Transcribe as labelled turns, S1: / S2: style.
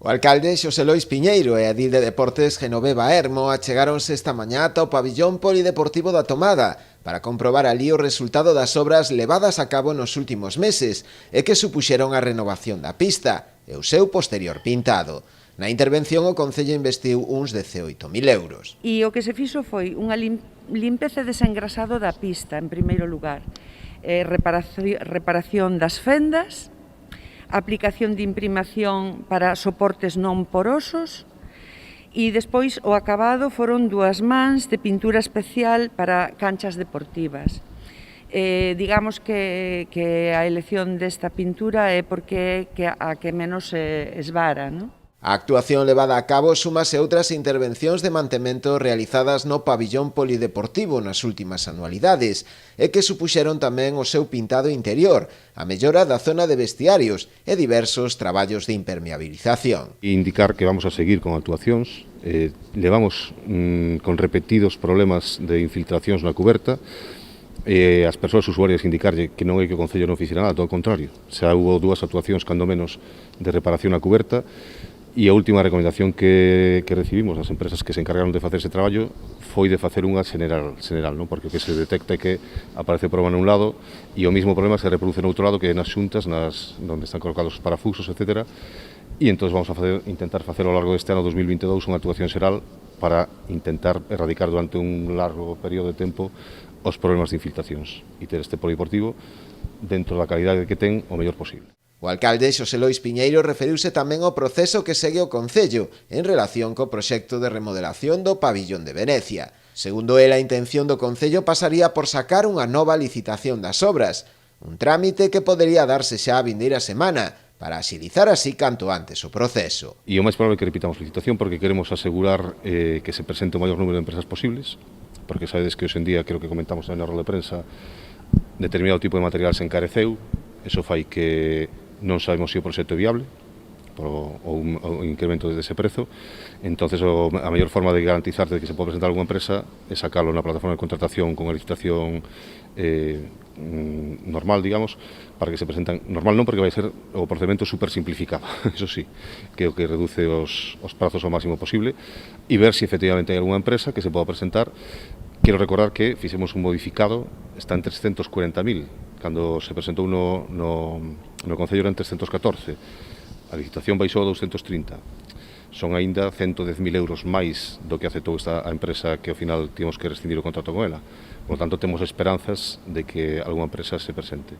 S1: O alcalde Xosé Lois Piñeiro e a edil de Deportes Genoveva Hermo achegáronse esta mañá ata o pabillón polideportivo da Tomada para comprobar alí o resultado das obras levadas a cabo nos últimos meses e que supuxeron a renovación da pista e o seu posterior pintado. Na intervención o Concello investiu uns 18.000 euros.
S2: E o que se fixo foi unha limpeza e desengrasado da pista, en primeiro lugar, reparación das fendas, aplicación de imprimación para soportes non porosos e despois o acabado foron 2 mans de pintura especial para canchas deportivas. Digamos que a elección desta pintura é porque é a que menos esvara, non?
S1: A actuación levada a cabo súmase outras intervencións de mantemento realizadas no pabillón polideportivo nas últimas anualidades e que supuxeron tamén o seu pintado interior, a mellora da zona de vestiarios e diversos traballos de impermeabilización.
S3: Indicar que vamos a seguir con actuacións, levamos con repetidos problemas de infiltracións na cuberta, as persoas usuarias indicarlle que non é que o Concello non fixera nada, todo o contrario. Xa hubo 2 actuacións, cando menos, de reparación na cuberta. E a última recomendación que recibimos das empresas que se encargaron de facer ese traballo foi de facer unha general, non? Porque o que se detecta é que aparece o problema nun lado e o mismo problema se reproduce no outro lado, que é nas xuntas, onde están colocados os parafusos, etc. E entón vamos a intentar facer ao largo deste ano 2022 unha actuación xeral para intentar erradicar durante un largo período de tempo os problemas de infiltracións e ter este polideportivo dentro da calidade que ten o mellor posible.
S1: O alcalde Xosé Lois Piñeiro referiuse tamén ao proceso que segue o Concello en relación co proxecto de remodelación do pabillón de Venecia. Segundo el, a intención do Concello pasaría por sacar unha nova licitación das obras, un trámite que podería darse xa a vindeira semana, para axilizar así canto antes o proceso.
S3: E o máis probable é que repitamos licitación porque queremos asegurar que se presente o maior número de empresas posibles, porque sabedes que hoxe en día, creo que comentamos na roda de prensa, determinado tipo de material se encareceu, eso fai que non sabemos se o proxecto é viable o incremento dese prezo. Entonces a mellor forma de garantizar que se pode presentar alguna empresa é sacalo na plataforma de contratación con a licitación normal, digamos, para que se presentan. Normal non, porque vai ser o procedimento super simplificado, eso sí, que é o que reduce os prazos ao máximo posible, e ver se efectivamente hai alguna empresa que se poda presentar. Quero recordar que fixemos un modificado, está en 340.000, cando se presentou no Concello eran 314, a licitación baixou a 230, son aínda 110.000 euros máis do que aceptou a empresa que ao final tivemos que rescindir o contrato con ela. Por lo tanto, temos esperanzas de que algunha empresa se presente.